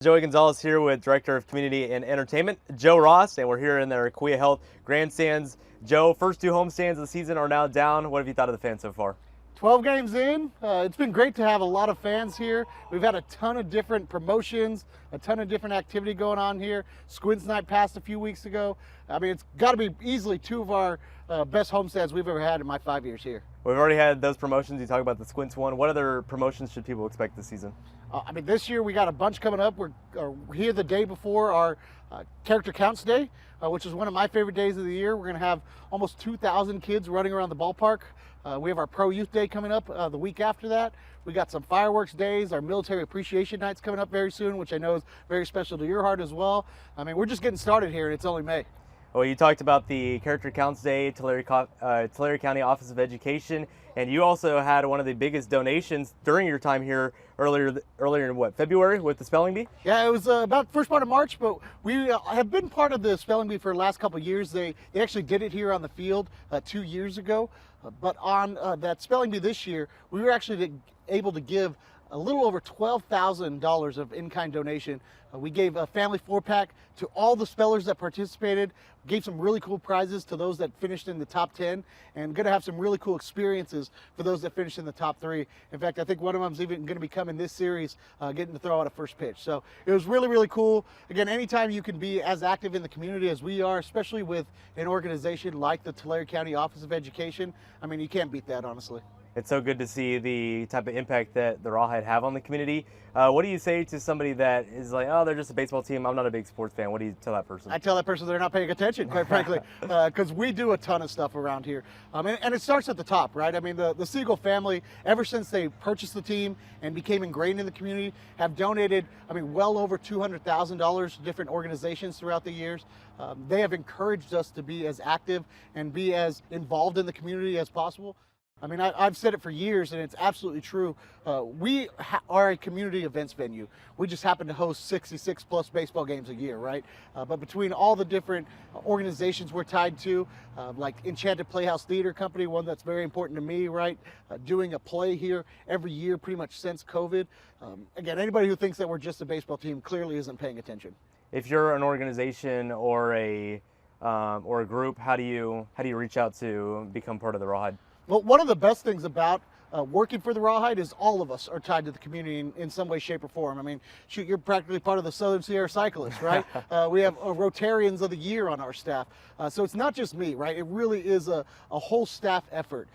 Joey Gonzalez here with Director of Community and Entertainment, Joe Ross, and we're here in the Akuya Health Grandstands. Joe, first two homestands of the season are now down. What have you thought of the fans so far? 12 games in, it's been great to have a lot of fans here. We've had a ton of different promotions, a ton of different activity going on here. Squints Night passed a few weeks ago. I mean, it's got to be easily two of our best homestands we've ever had in my 5 years here. We've already had those promotions. You talk about the Squints one. What other promotions should people expect this season? I mean, this year we got a bunch coming up. We're here the day before our Character Counts Day, which is one of my favorite days of the year. We're going to have almost 2,000 kids running around the ballpark. We have our Pro Youth Day coming up the week after that. We got some fireworks days, our Military Appreciation Nights coming up very soon, which I know is very special to your heart as well. I mean, we're just getting started here, and it's only May. Well, you talked about the Character Counts Day, Tulare County Office of Education, and you also had one of the biggest donations during your time here earlier in what, February with the Spelling Bee? Yeah, it was about first part of March, but we have been part of the Spelling Bee for the last couple of years. They actually did it here on the field 2 years ago, but on that Spelling Bee this year, we were actually able to give a little over $12,000 of in-kind donation. We gave a family 4-pack to all the spellers that participated, gave some really cool prizes to those that finished in the top 10, and going to have some really cool experiences for those that finished in the top 3. In fact, I think one of them's even going to be coming this series, getting to throw out a first pitch. So it was really, really cool. Again, anytime you can be as active in the community as we are, especially with an organization like the Tulare County Office of Education, I mean, you can't beat that, honestly. It's so good to see the type of impact that the Rawhide have on the community. What do you say to somebody that is like, oh, they're just a baseball team, I'm not a big sports fan? What do you tell that person? I tell that person they're not paying attention, quite frankly, because we do a ton of stuff around here. And it starts at the top, right? I mean, the Siegel family, ever since they purchased the team and became ingrained in the community, have donated, I mean, well over $200,000 to different organizations throughout the years. They have encouraged us to be as active and be as involved in the community as possible. I mean, I've said it for years, and it's absolutely true. We are a community events venue. We just happen to host 66 plus baseball games a year, right? But between all the different organizations we're tied to, like Enchanted Playhouse Theater Company, one that's very important to me, right? Doing a play here every year pretty much since COVID. Again, anybody who thinks that we're just a baseball team clearly isn't paying attention. If you're an organization or a group, how do you reach out to become part of the Rawhide? Well, one of the best things about working for the Rawhide is all of us are tied to the community in some way, shape, or form. I mean, shoot, you're practically part of the Southern Sierra Cyclists, right? We have Rotarians of the Year on our staff. So it's not just me, right? It really is a whole staff effort.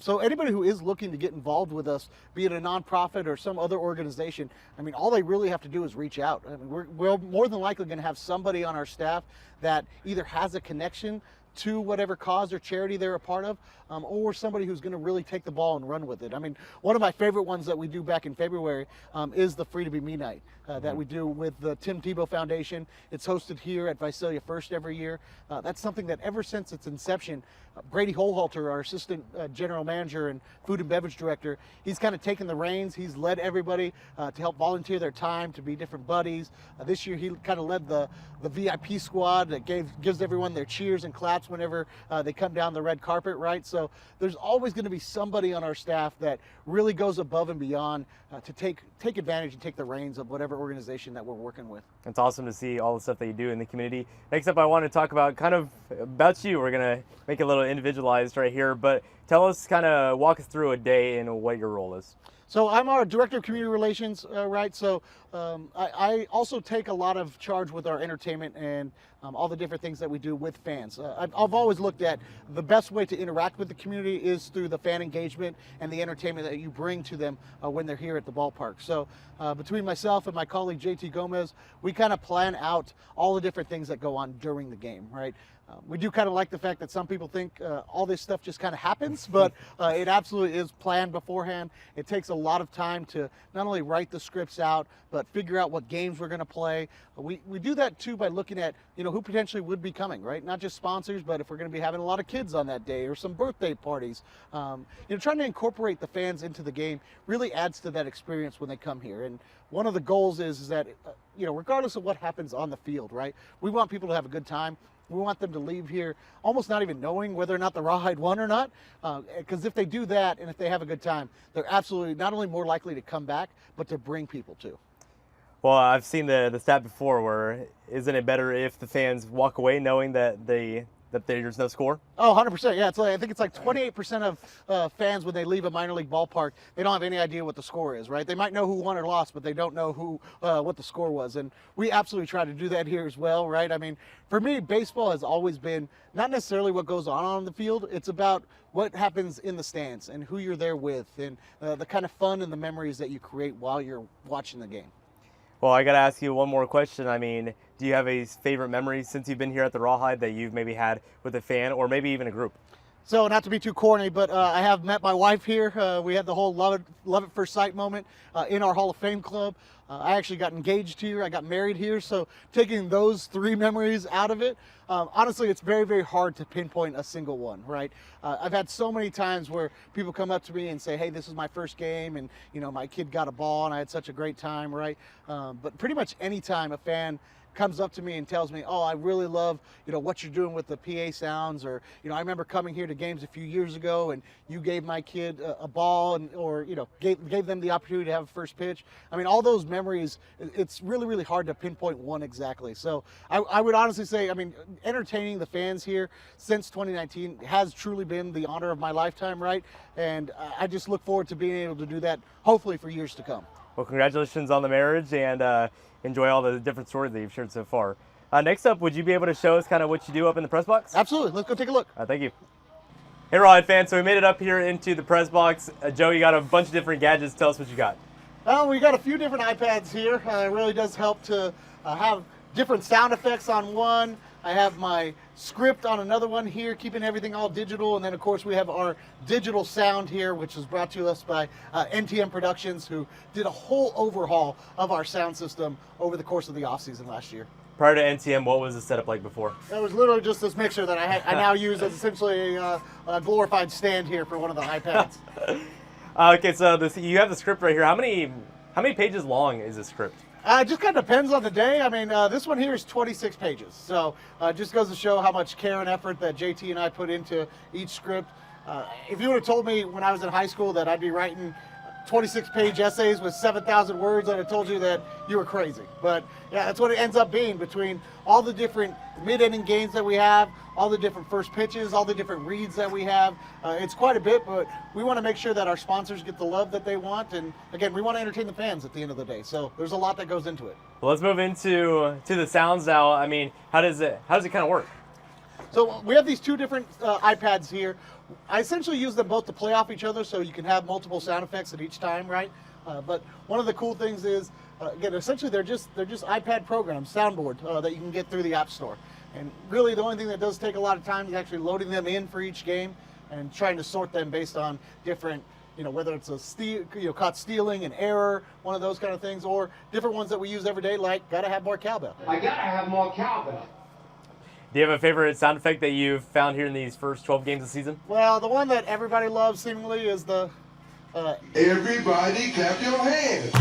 So anybody who is looking to get involved with us, be it a nonprofit or some other organization, I mean, all they really have to do is reach out. I mean, we're more than likely going to have somebody on our staff that either has a connection to whatever cause or charity they're a part of, or somebody who's going to really take the ball and run with it. I mean, one of my favorite ones that we do back in February is the Free to Be Me Night that we do with the Tim Tebow Foundation. It's hosted here at Visalia First every year. That's something that ever since its inception, Brady Holhalter, our assistant general manager and food and beverage director, he's kind of taken the reins. He's led everybody to help volunteer their time to be different buddies. This year he kind of led the VIP squad that gives everyone their cheers and claps whenever they come down the red carpet, right? So there's always going to be somebody on our staff that really goes above and beyond to take advantage and take the reins of whatever organization that we're working with. It's awesome to see all the stuff that you do in the community. Next up, I want to talk about kind of about you. We're going to make it a little individualized right here, but tell us, kind of walk us through a day and what your role is. So I'm our Director of Community Relations, right? So I also take a lot of charge with our entertainment and all the different things that we do with fans. I've always looked at the best way to interact with the community is through the fan engagement and the entertainment that you bring to them when they're here at the ballpark. So between myself and my colleague JT Gomez, we kind of plan out all the different things that go on during the game, right? We do kind of like the fact that some people think all this stuff just kind of happens, but it absolutely is planned beforehand. It takes a lot of time to not only write the scripts out, but figure out what games we're going to play. We do that too by looking at, who potentially would be coming, right? Not just sponsors, but if we're going to be having a lot of kids on that day or some birthday parties. Trying to incorporate the fans into the game really adds to that experience when they come here. And one of the goals is that, regardless of what happens on the field, right? We want people to have a good time. We want them to leave here almost not even knowing whether or not the Rawhide won or not, because if they do that and if they have a good time, they're absolutely not only more likely to come back, but to bring people too. Well, I've seen the stat before where isn't it better if the fans walk away knowing that there's no score? Oh, 100%. Yeah, I think it's like 28% of fans when they leave a minor league ballpark, they don't have any idea what the score is, right? They might know who won or lost, but they don't know what the score was. And we absolutely try to do that here as well, right? I mean, for me, baseball has always been not necessarily what goes on the field. It's about what happens in the stands and who you're there with and the kind of fun and the memories that you create while you're watching the game. Well, I got to ask you one more question. I mean, do you have a favorite memory since you've been here at the Rawhide that you've maybe had with a fan or maybe even a group? So, not to be too corny, but I have met my wife here. We had the whole love at first sight moment in our Hall of Fame club. I actually got engaged here. I got married here. So, taking those 3 memories out of it, honestly, it's very, very hard to pinpoint a single one, right? I've had so many times where people come up to me and say, hey, this is my first game, and, my kid got a ball, and I had such a great time, right? But pretty much any time a fan comes up to me and tells me, oh, I really love, what you're doing with the PA sounds, or, I remember coming here to games a few years ago and you gave my kid a ball or, gave them the opportunity to have a first pitch. I mean, all those memories, it's really, really hard to pinpoint one exactly. So I would honestly say, I mean, entertaining the fans here since 2019 has truly been the honor of my lifetime, right? And I just look forward to being able to do that, hopefully for years to come. Well, congratulations on the marriage, and enjoy all the different stories that you've shared so far. Next up, would you be able to show us kind of what you do up in the press box? Absolutely. Let's go take a look. Thank you. Hey, Rawhide fans. So we made it up here into the press box. Joe, you got a bunch of different gadgets. Tell us what you got. Well, we got a few different iPads here. It really does help to have different sound effects on one. I have my script on another one here, keeping everything all digital. And then, of course, we have our digital sound here, which is brought to us by NTM Productions, who did a whole overhaul of our sound system over the course of the offseason last year. Prior to NTM, what was the setup like before? It was literally just this mixer that I now use as essentially a glorified stand here for one of the iPads. Okay, so you have the script right here. How many pages long is this script? It just kind of depends on the day. I mean, this one here is 26 pages. So it just goes to show how much care and effort that JT and I put into each script. If you would have told me when I was in high school that I'd be writing 26-page essays with 7,000 words, I'd have told you that you were crazy. But yeah, that's what it ends up being, between all the different mid-inning games that we have, all the different first pitches, all the different reads that we have. It's quite a bit, but we want to make sure that our sponsors get the love that they want. And again, we want to entertain the fans at the end of the day. So there's a lot that goes into it. Well, let's move into the sounds now. I mean, how does it kind of work? So we have these 2 different iPads here. I essentially use them both to play off each other, so you can have multiple sound effects at each time, right? But one of the cool things is, again, essentially they're just iPad programs, soundboard, that you can get through the App Store. And really the only thing that does take a lot of time is actually loading them in for each game and trying to sort them based on different, whether it's a caught stealing, an error, one of those kind of things, or different ones that we use every day, like gotta have more cowbell. I gotta have more cowbell. Do you have a favorite sound effect that you've found here in these first 12 games of the season? Well, the one that everybody loves seemingly is the... Everybody clap your hands.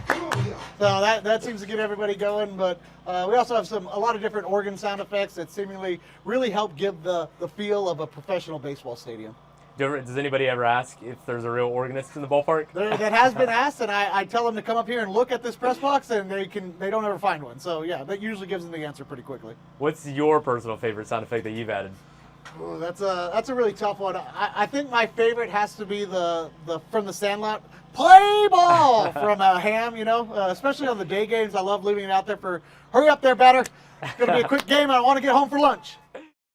Come on, y'all. So that seems to get everybody going, but we also have a lot of different organ sound effects that seemingly really help give the feel of a professional baseball stadium. Does anybody ever ask if there's a real organist in the ballpark? That has been asked, and I tell them to come up here and look at this press box, and they don't ever find one. So yeah, that usually gives them the answer pretty quickly. What's your personal favorite sound effect that you've added? Ooh, that's a really tough one. I think my favorite has to be the from the Sandlot, play ball from Ham. Especially on the day games, I love leaving it out there for hurry up there, batter. It's gonna be a quick game, and I want to get home for lunch.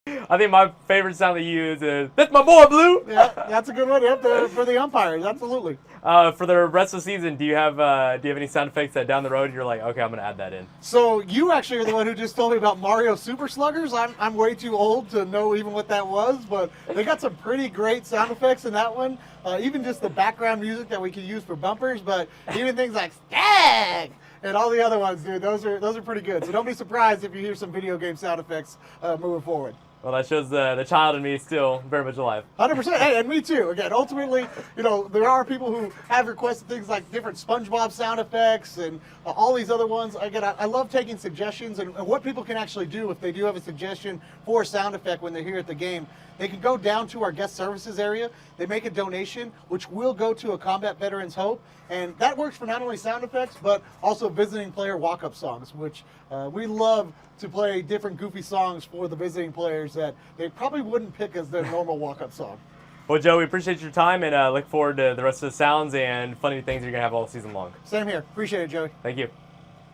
I think my favorite sound that you use is, "That's my boy, Blue." Yeah, that's a good one. Yep, for the umpires, absolutely. For the rest of the season, do you have any sound effects that down the road you're like, okay, I'm gonna add that in? So you actually are the one who just told me about Mario Super Sluggers. I'm way too old to know even what that was, but they got some pretty great sound effects in that one. Even just the background music that we can use for bumpers, but even things like "stag" and all the other ones, dude. Those are pretty good. So don't be surprised if you hear some video game sound effects moving forward. Well, that shows the child in me is still very much alive. 100%. Hey, and me too. Again, ultimately, there are people who have requested things like different SpongeBob sound effects and all these other ones. Again, I love taking suggestions and what people can actually do if they do have a suggestion for a sound effect when they're here at the game. they can go down to our guest services area. They make a donation, which will go to a combat veteran's hope. And that works for not only sound effects, but also visiting player walk-up songs, which we love to play different goofy songs for the visiting players that they probably wouldn't pick as their normal walk-up song. Well, Joe, we appreciate your time and look forward to the rest of the sounds and funny things you're going to have all season long. Same here. Appreciate it, Joey. Thank you.